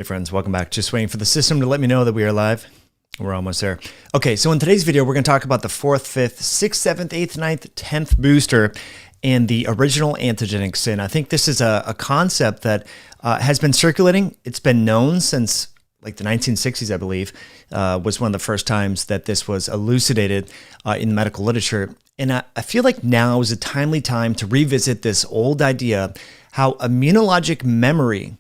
Hey friends, welcome back. Just waiting for the system to let me know that we are live. We're almost there. Okay, so in today's video, we're going to talk about the 4th, 5th, 6th, 7th, 8th, 9th, 10th booster and the original antigenic sin. I think this is a concept that has been circulating. It's been known since like the 1960s, I believe, was one of the first times that this was elucidated in the medical literature. And I feel like now is a timely time to revisit this old idea, how immunologic memory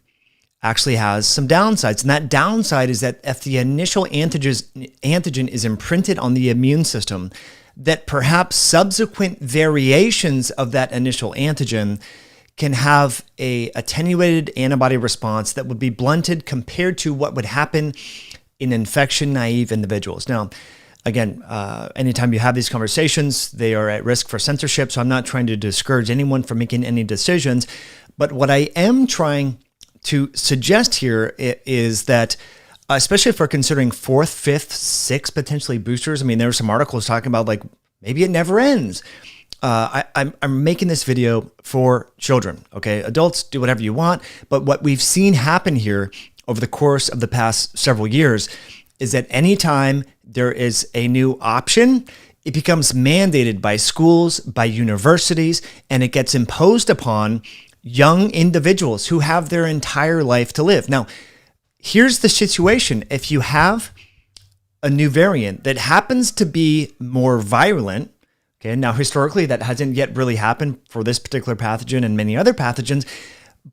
actually has some downsides. And that downside is that if the initial antigen is imprinted on the immune system, that perhaps subsequent variations of that initial antigen can have a attenuated antibody response that would be blunted compared to what would happen in infection-naive individuals. Now, again, anytime you have these conversations, they are at risk for censorship, so I'm not trying to discourage anyone from making any decisions. But what I am trying to suggest here is that, especially if we're considering 4th, 5th, 6th potentially boosters. I mean, there are some articles talking about like maybe it never ends. I'm making this video for children. Okay, adults do whatever you want, but what we've seen happen here over the course of the past several years is that anytime there is a new option, it becomes mandated by schools, by universities, and it gets imposed upon young individuals who have their entire life to live. Now, here's the situation. If you have a new variant that happens to be more virulent, okay, now historically that hasn't yet really happened for this particular pathogen and many other pathogens,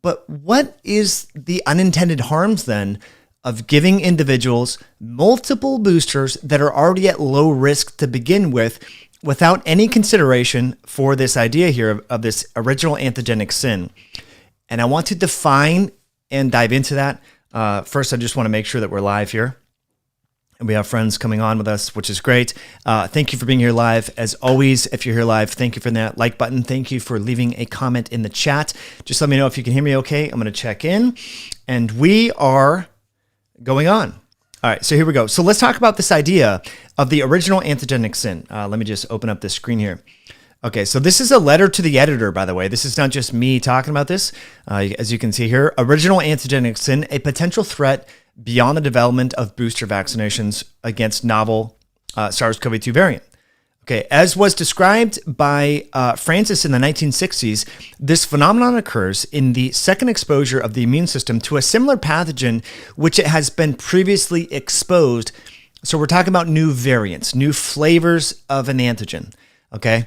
but what is the unintended harms then of giving individuals multiple boosters that are already at low risk to begin with, without any consideration for this idea here of this original antigenic sin? And I want to define and dive into that. First, I just want to make sure that we're live here. And we have friends coming on with us, which is great. Thank you for being here live. As always, if you're here live, thank you for that like button. Thank you for leaving a comment in the chat. Just let me know if you can hear me okay. I'm going to check in. And we are going on. All right, so here we go. So let's talk about this idea of the original antigenic sin. Let me just open up this screen here. Okay, so this is a letter to the editor, by the way. This is not just me talking about this. As you can see here, original antigenic sin, a potential threat beyond the development of booster vaccinations against novel SARS-CoV-2 variant. Okay, as was described by Francis in the 1960s, this phenomenon occurs in the second exposure of the immune system to a similar pathogen which it has been previously exposed. So we're talking about new variants, new flavors of an antigen. Okay,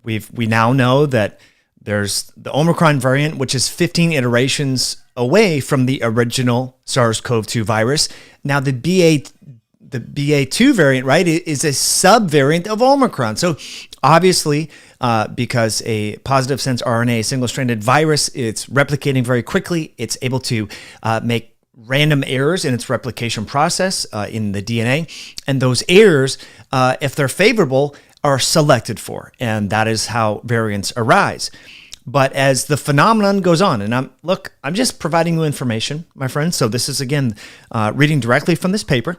we now know that there's the Omicron variant, which is 15 iterations away from the original SARS-CoV-2 virus. Now the BA2 variant, right, is a subvariant of Omicron. So obviously, because a positive sense RNA, single-stranded virus, it's replicating very quickly. It's able to make random errors in its replication process in the DNA. And those errors, if they're favorable, are selected for. And that is how variants arise. But as the phenomenon goes on, and I'm just providing you information, my friends. So this is, again, reading directly from this paper.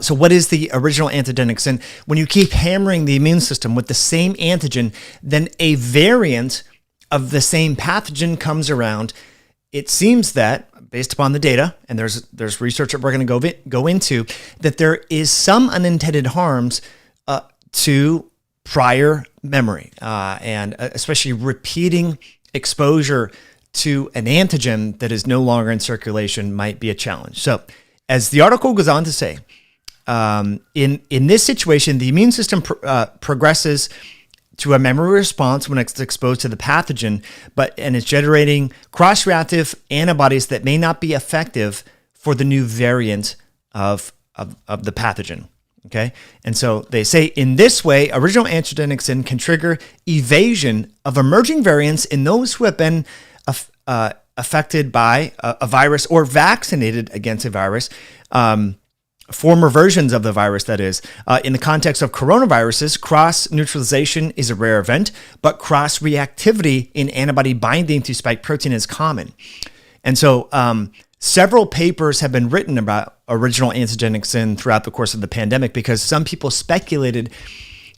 So what is the original antigenic sin? When you keep hammering the immune system with the same antigen, then a variant of the same pathogen comes around. It seems that, based upon the data, and there's research that we're going to go into, that there is some unintended harms to prior memory, and especially repeating exposure to an antigen that is no longer in circulation might be a challenge. So, as the article goes on to say, in this situation, the immune system progresses to a memory response when it's exposed to the pathogen, and it's generating cross-reactive antibodies that may not be effective for the new variant of the pathogen. Okay, and so they say in this way, original antigenic sin can trigger evasion of emerging variants in those who have been affected by a virus or vaccinated against a virus. Former versions of the virus, that is. In the context of coronaviruses, cross-neutralization is a rare event, but cross-reactivity in antibody binding to spike protein is common. And so several papers have been written about original antigenic sin throughout the course of the pandemic because some people speculated,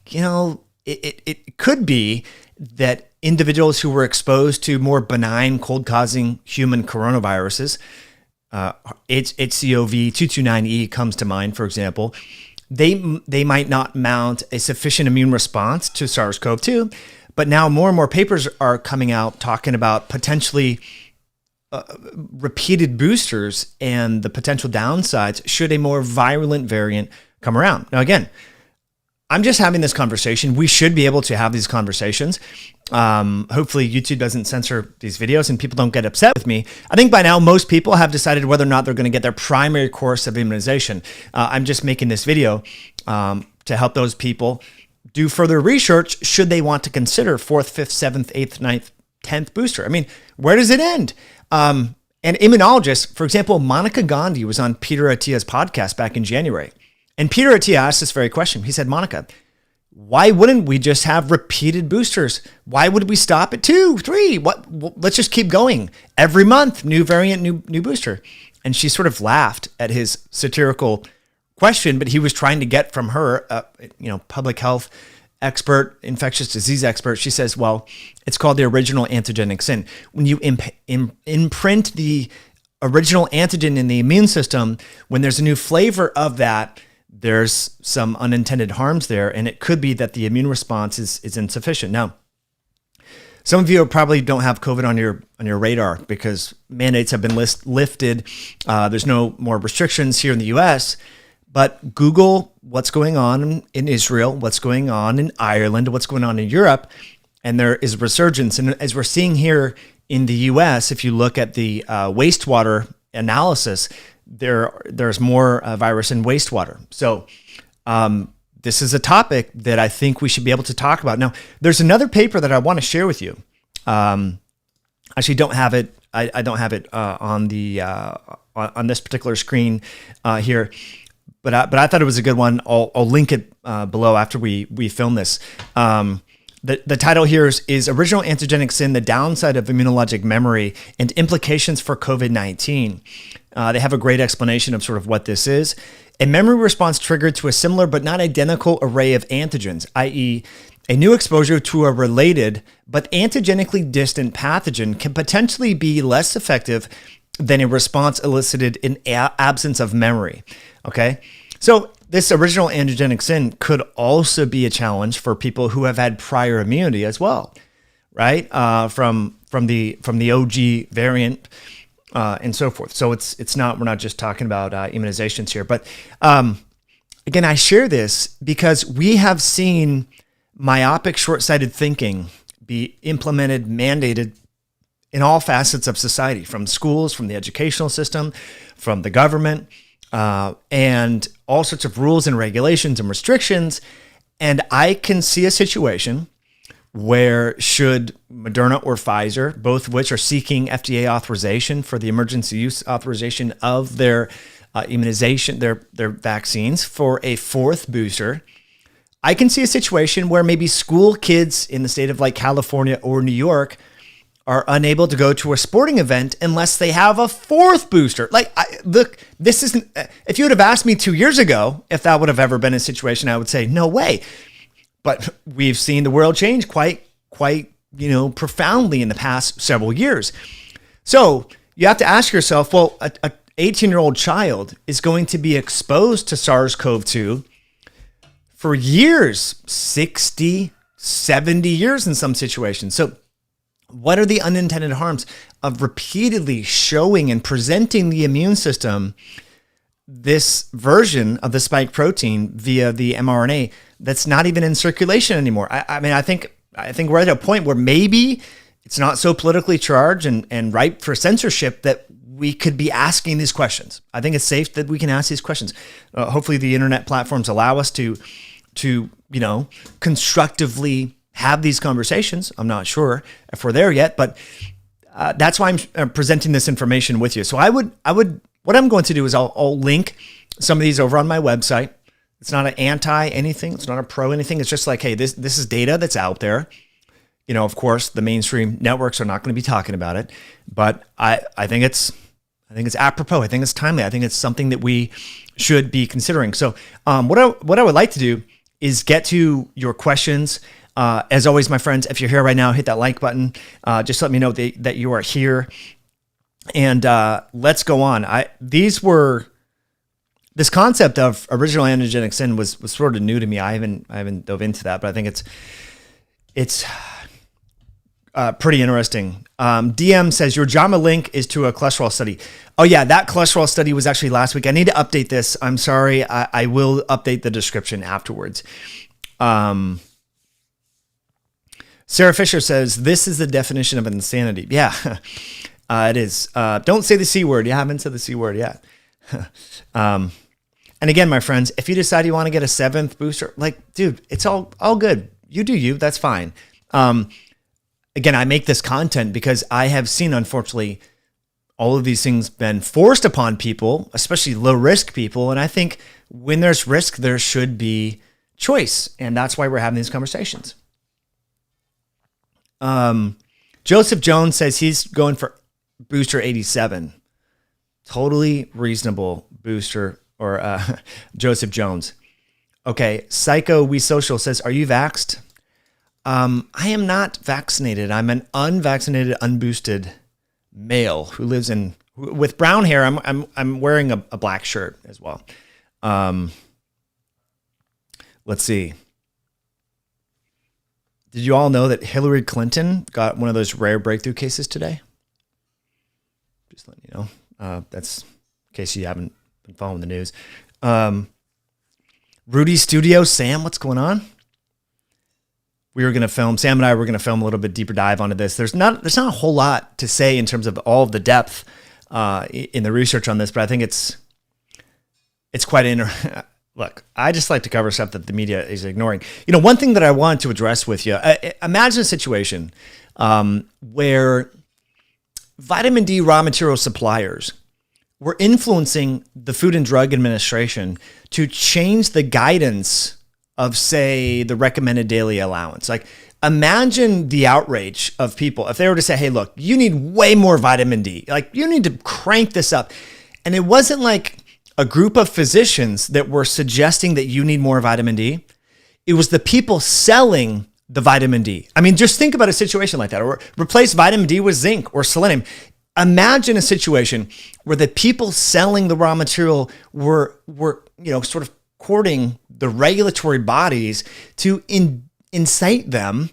it could be that individuals who were exposed to more benign cold-causing human coronaviruses HCOV229E comes to mind, for example. They might not mount a sufficient immune response to SARS-CoV-2, but now more and more papers are coming out talking about potentially repeated boosters and the potential downsides should a more virulent variant come around. Now, again, I'm just having this conversation. We should be able to have these conversations. Hopefully YouTube doesn't censor these videos and people don't get upset with me. I think by now most people have decided whether or not they're going to get their primary course of immunization. I'm just making this video to help those people do further research should they want to consider 4th, 5th, 7th, 8th, 9th, 10th booster. I mean, where does it end? And immunologists, for example, Monica Gandhi was on Peter Attia's podcast back in January. And Peter Attia asked this very question. He said, Monica, why wouldn't we just have repeated boosters? Why would we stop at 2, 3? Let's just keep going. Every month, new variant, new booster. And she sort of laughed at his satirical question, but he was trying to get from her, public health expert, infectious disease expert. She says, well, it's called the original antigenic sin. When you imprint the original antigen in the immune system, when there's a new flavor of that, there's some unintended harms there, and it could be that the immune response is insufficient. Now, some of you probably don't have COVID on your radar because mandates have been lifted. There's no more restrictions here in the U.S., but Google what's going on in Israel, what's going on in Ireland, what's going on in Europe, and there is a resurgence. And as we're seeing here in the U.S., if you look at the wastewater analysis, there's more virus in wastewater. So this is a topic that I think we should be able to talk about. Now, there's another paper that I want to share with you. Actually, don't have it. I don't have it on this particular screen here. But I thought it was a good one. I'll link it below after we film this. The title here is Original Antigenic Sin, the Downside of Immunologic Memory and Implications for COVID-19. They have a great explanation of sort of what this is. A memory response triggered to a similar but not identical array of antigens, i.e. a new exposure to a related but antigenically distant pathogen can potentially be less effective than a response elicited in absence of memory. Okay, so this original antigenic sin could also be a challenge for people who have had prior immunity as well, right? From the OG variant and so forth. So we're not just talking about immunizations here, but again, I share this because we have seen myopic, short-sighted thinking be implemented, mandated in all facets of society, from schools, from the educational system, from the government, and all sorts of rules and regulations and restrictions. And I can see a situation where should Moderna or Pfizer, both of which are seeking FDA authorization for the emergency use authorization of their immunization, their vaccines for a 4th booster, I can see a situation where maybe school kids in the state of like California or New York are unable to go to a sporting event unless they have a 4th booster. Look, this isn't, if you would have asked me 2 years ago if that would have ever been a situation, I would say, no way. But we've seen the world change quite, profoundly in the past several years. So you have to ask yourself, well, a 18-year-old child is going to be exposed to SARS-CoV-2 for years, 60, 70 years in some situations. So what are the unintended harms of repeatedly showing and presenting the immune system this version of the spike protein via the mRNA that's not even in circulation anymore? I think we're at a point where maybe it's not so politically charged and ripe for censorship that we could be asking these questions. I think it's safe that we can ask these questions. Hopefully the internet platforms allow us to constructively have these conversations. I'm not sure if we're there yet, but that's why I'm presenting this information with you. So what I'm going to do is I'll link some of these over on my website. It's not an anti anything. It's not a pro anything. It's just like, hey, this is data that's out there. Of course, the mainstream networks are not going to be talking about it, but I think it's apropos. I think it's timely. I think it's something that we should be considering. So what I would like to do is get to your questions. As always, my friends, if you're here right now, hit that like button. Just let me know that you are here. And let's go on. This concept of original antigenic sin was sort of new to me. I haven't dove into that, but I think it's pretty interesting. DM says your JAMA link is to a cholesterol study. Oh yeah, that cholesterol study was actually last week. I need to update this. I'm sorry. I will update the description afterwards. Sarah Fisher says this is the definition of insanity. Yeah, it is. Don't say the C word. You haven't said the C word yet. And again, my friends, if you decide you want to get a 7th booster, like, dude, it's all good. You do you. That's fine. Again, I make this content because I have seen, unfortunately, all of these things been forced upon people, especially low-risk people. And I think when there's risk, there should be choice. And that's why we're having these conversations. Joseph Jones says he's going for booster 87. Totally reasonable booster, or Joseph Jones. Okay, Psycho We Social says, are you vaxxed? I am not vaccinated. I'm an unvaccinated, unboosted male who lives with brown hair. I'm wearing a black shirt as well. Let's see. Did you all know that Hillary Clinton got one of those rare breakthrough cases today? Just letting you know. That's in case you haven't been following the news. Rudy Studio, Sam, what's going on? Sam and I were going to film a little bit deeper dive onto this. There's not a whole lot to say in terms of all of the depth in the research on this, but I think it's quite interesting. Look, I just like to cover stuff that the media is ignoring. You know, one thing that I wanted to address with you, imagine a situation where vitamin D raw material suppliers were influencing the Food and Drug Administration to change the guidance of, say, the recommended daily allowance. Like, imagine the outrage of people if they were to say, hey, look, you need way more vitamin D. Like, you need to crank this up. And it wasn't like a group of physicians that were suggesting that you need more vitamin D. It was the people selling the vitamin D. I mean, just think about a situation like that, or replace vitamin D with zinc or selenium. Imagine a situation where the people selling the raw material were sort of courting the regulatory bodies to incite them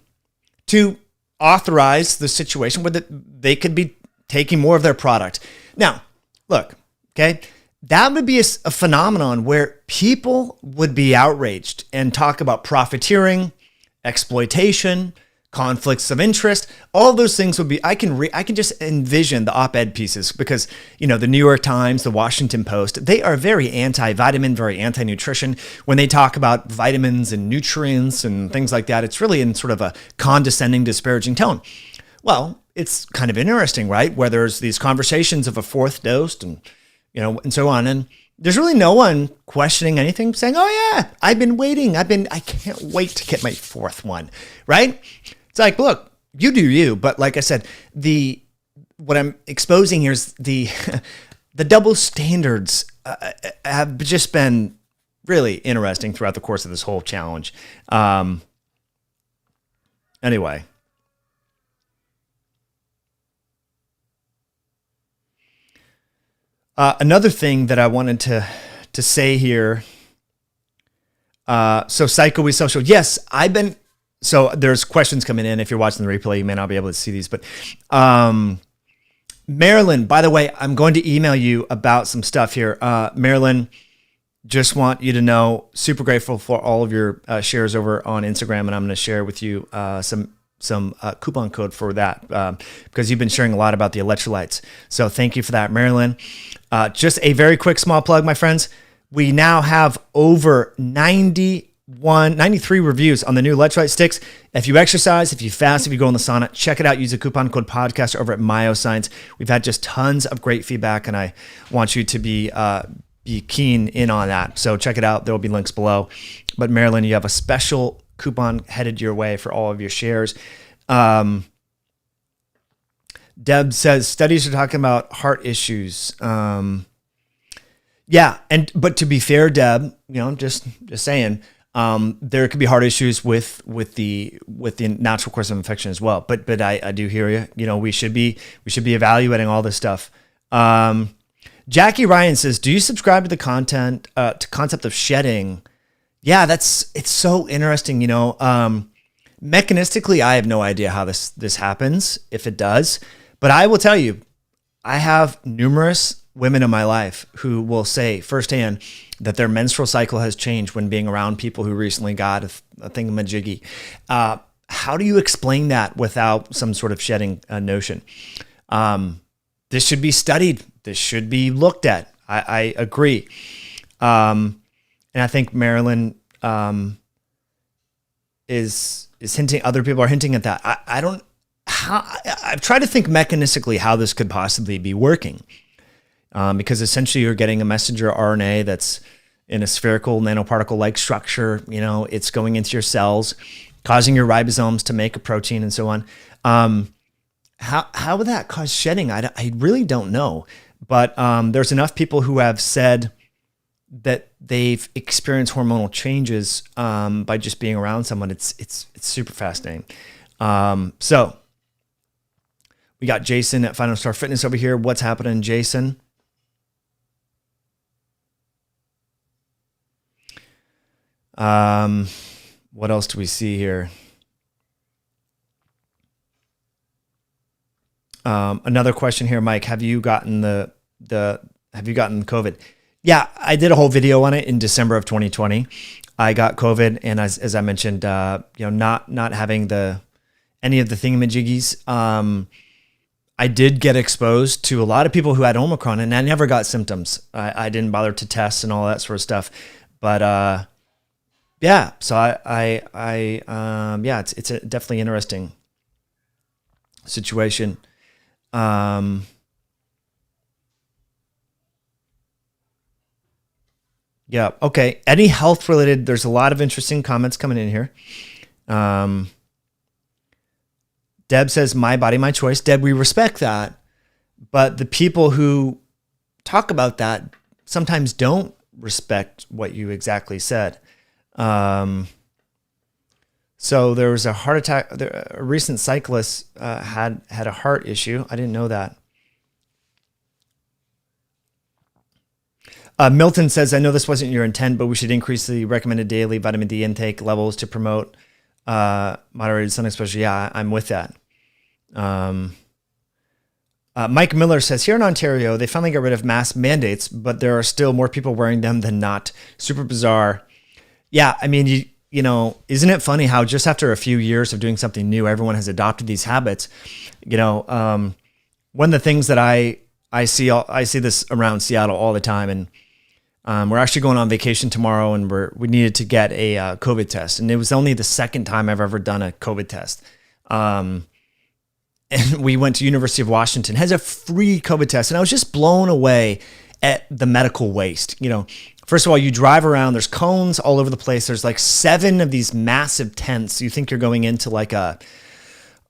to authorize the situation where they could be taking more of their product. Now, look, okay, that would be a phenomenon where people would be outraged and talk about profiteering, exploitation, conflicts of interest. All of those things would be, I can just envision the op-ed pieces because, the New York Times, the Washington Post, they are very anti-vitamin, very anti-nutrition. When they talk about vitamins and nutrients and things like that, it's really in sort of a condescending, disparaging tone. Well, it's kind of interesting, right? Where there's these conversations of a 4th dose and, and so on. And there's really no one questioning anything, saying, oh yeah, I've been waiting. I can't wait to get my 4th one, right? It's like, look, you do you, but like I said, what I'm exposing here is the double standards have just been really interesting throughout the course of this whole challenge. Anyway. Another thing that I wanted to say here. So Psycho We Social. Yes, so there's questions coming in. If you're watching the replay, you may not be able to see these, but Marilyn, by the way, I'm going to email you about some stuff here. Marilyn, just want you to know, super grateful for all of your shares over on Instagram, and I'm going to share with you some coupon code for that because you've been sharing a lot about the electrolytes. So thank you for that, Marilyn. Just a very quick small plug, my friends. We now have over 93 reviews on the new electrolyte sticks. If you exercise, if you fast, if you go in the sauna, check it out. Use the coupon code podcast over at Myoscience. We've had just tons of great feedback, and I want you to be keen in on that. So check it out. There will be links below. But Marilyn, you have a special coupon headed your way for all of your shares. Deb says studies are talking about heart issues. Yeah, but to be fair, Deb, just saying, There could be heart issues with the natural course of infection as well. But I do hear you. You know, we should be evaluating all this stuff. Jackie Ryan says, "Do you subscribe to the concept of shedding?" Yeah, it's so interesting. You know, mechanistically, I have no idea how this happens, if it does. But I will tell you, I have numerous women in my life who will say firsthand that their menstrual cycle has changed when being around people who recently got a thingamajiggy. How do you explain that without some sort of shedding notion? This should be studied. This should be looked at. I agree. And I think Marilyn is hinting, other people are hinting at that. I've tried to think mechanistically how this could possibly be working. Because essentially you're getting a messenger RNA that's in a spherical nanoparticle-like structure. You know, it's going into your cells, causing your ribosomes to make a protein and so on. How would that cause shedding? I really don't know. But there's enough people who have said that they've experienced hormonal changes by just being around someone. It's super fascinating. So we got Jason at Final Star Fitness over here. What's happening, Jason? What else do we see here? Another question here, Mike. Have you gotten COVID? Yeah, I did a whole video on it in December of 2020. I got COVID, and as I mentioned, not having any of the thingamajiggies. I did get exposed to a lot of people who had Omicron, and I never got symptoms. I didn't bother to test and all that sort of stuff. But yeah, so it's a definitely interesting situation. Yeah. Okay. Any health related? There's a lot of interesting comments coming in here. Deb says, "My body, my choice." Deb, we respect that, but the people who talk about that sometimes don't respect what you exactly said. So there was a heart attack. A recent cyclist had a heart issue. I didn't know that. Milton says, "I know this wasn't your intent, but we should increase the recommended daily vitamin D intake levels to promote moderated sun exposure." Yeah, I'm with that. Mike Miller says, "Here in Ontario, they finally got rid of mask mandates, but there are still more people wearing them than not. Super bizarre." Yeah, I mean, you know, isn't it funny how just after a few years of doing something new, everyone has adopted these habits? You know, one of the things that I see this around Seattle all the time, and we're actually going on vacation tomorrow, and we needed to get a COVID test, and it was only the second time I've ever done a COVID test. And we went to University of Washington, has a free COVID test, and I was just blown away at the medical waste. You know, first of all, you drive around, there's cones all over the place. There's like 7 of these massive tents. You think you're going into like a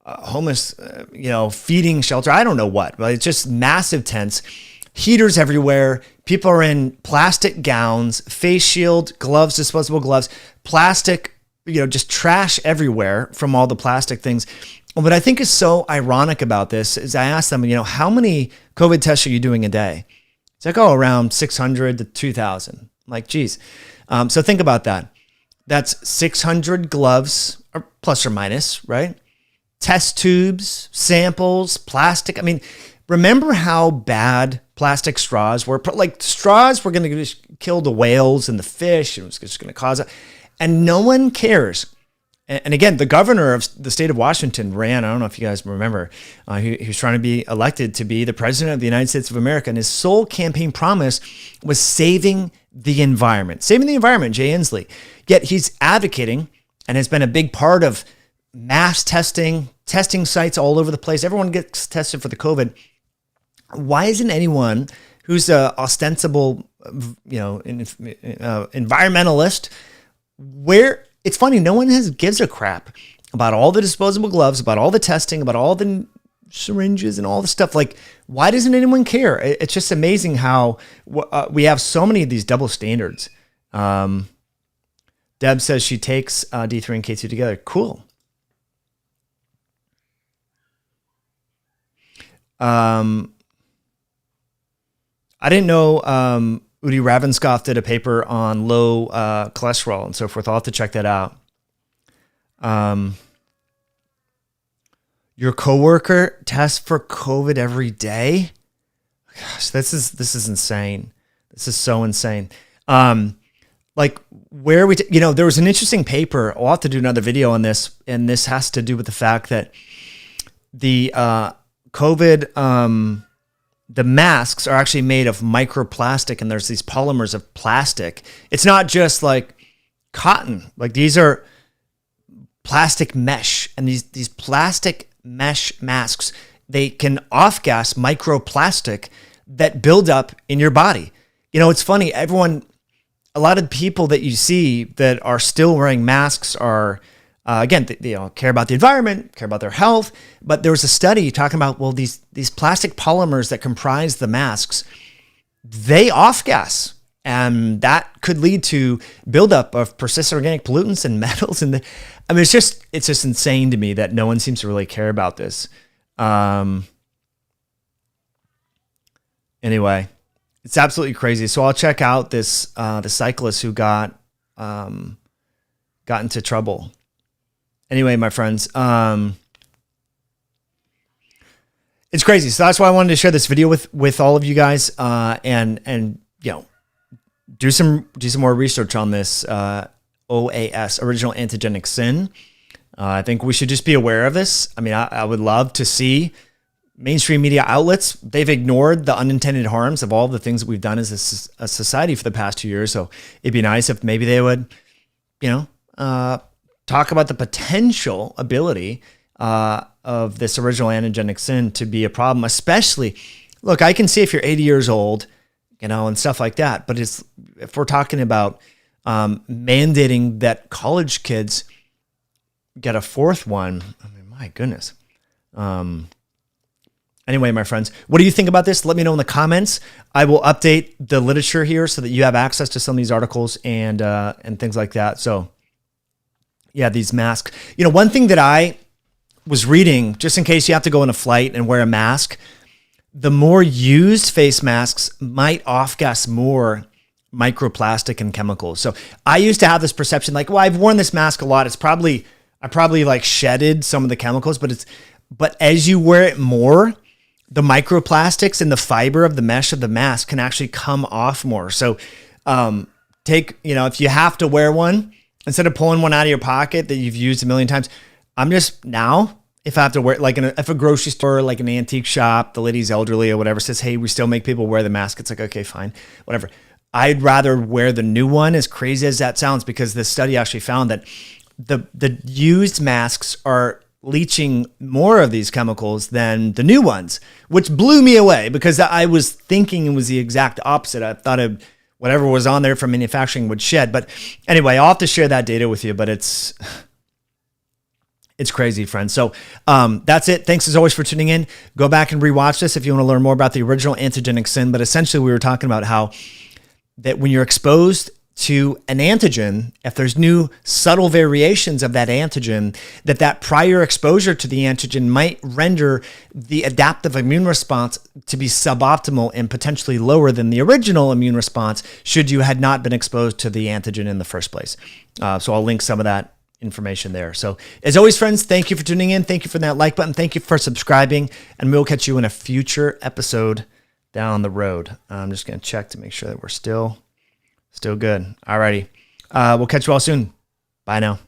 homeless, feeding shelter. I don't know what, but it's just massive tents, heaters everywhere. People are in plastic gowns, face shield, gloves, disposable gloves, plastic, just trash everywhere from all the plastic things. What I think is so ironic about this is I asked them, how many COVID tests are you doing a day? It's like, around 600 to 2,000. I'm like, geez. So think about that. That's 600 gloves, or plus or minus, right? Test tubes, samples, plastic. I mean, remember how bad plastic straws were? Like straws were going to kill the whales and the fish. It was just going to cause it. And no one cares. And again, the governor of the state of Washington ran, I don't know if you guys remember, he was trying to be elected to be the president of the United States of America. And his sole campaign promise was saving the environment. Saving the environment, Jay Inslee. Yet he's advocating and has been a big part of mass testing sites all over the place. Everyone gets tested for the COVID. Why isn't anyone who's a ostensible, environmentalist, it's funny, no one gives a crap about all the disposable gloves, about all the testing, about all the syringes and all the stuff. Like, why doesn't anyone care? It's just amazing how we have so many of these double standards. Deb says she takes D3 and K2 together. Cool. I didn't know Udi Ravenscoff did a paper on low cholesterol and so forth. I'll have to check that out. Your coworker tests for COVID every day. Gosh, this is insane. This is so insane. Like where we, there was an interesting paper. I'll have to do another video on this, and this has to do with the fact that the COVID, the masks are actually made of microplastic, and there's these polymers of plastic. It's not just like cotton. Like these are plastic mesh, and these plastic mesh masks, they can off-gas microplastic that build up in your body. It's funny. A lot of people that you see that are still wearing masks are, again, they care about the environment, care about their health. But there was a study talking about, well, these plastic polymers that comprise the masks, they off-gas. And that could lead to buildup of persistent organic pollutants and metals. And it's just insane to me that no one seems to really care about this. Anyway, it's absolutely crazy. So I'll check out this the cyclist who got into trouble. Anyway, my friends, it's crazy. So that's why I wanted to share this video with all of you guys, and do some more research on this OAS, original antigenic sin. I think we should just be aware of this. I mean, I would love to see mainstream media outlets. They've ignored the unintended harms of all the things that we've done as a society for the past 2 years. So it'd be nice if maybe they would, talk about the potential ability of this original antigenic sin to be a problem. Especially, look, I can see if you're 80 years old, and stuff like that. But if we're talking about mandating that college kids get a fourth one, I mean, my goodness. Anyway, my friends, what do you think about this? Let me know in the comments. I will update the literature here so that you have access to some of these articles and things like that. So, yeah, these masks. One thing that I was reading, just in case you have to go on a flight and wear a mask, the more used face masks might off-gas more microplastic and chemicals. So I used to have this perception like, well, I've worn this mask a lot. I probably like shedded some of the chemicals, but as you wear it more, the microplastics and the fiber of the mesh of the mask can actually come off more. So if you have to wear one, instead of pulling one out of your pocket that you've used a million times, I'm just now, if I have to wear, like if a grocery store, like an antique shop, the lady's elderly or whatever, says, hey, we still make people wear the mask. It's like, okay, fine, whatever. I'd rather wear the new one, as crazy as that sounds, because the study actually found that the used masks are leaching more of these chemicals than the new ones, which blew me away because I was thinking it was the exact opposite. I thought whatever was on there from manufacturing would shed. But anyway, I'll have to share that data with you, but it's crazy, friends. So that's it. Thanks as always for tuning in. Go back and rewatch this if you want to learn more about the original antigenic sin. But essentially, we were talking about how that when you're exposed to an antigen, if there's new subtle variations of that antigen, that prior exposure to the antigen might render the adaptive immune response to be suboptimal and potentially lower than the original immune response should you had not been exposed to the antigen in the first place. So I'll link some of that information there. So as always, friends, thank you for tuning in. Thank you for that like button. Thank you for subscribing, and we'll catch you in a future episode down the road. I'm just going to check to make sure that we're still good. Alrighty. We'll catch you all soon. Bye now.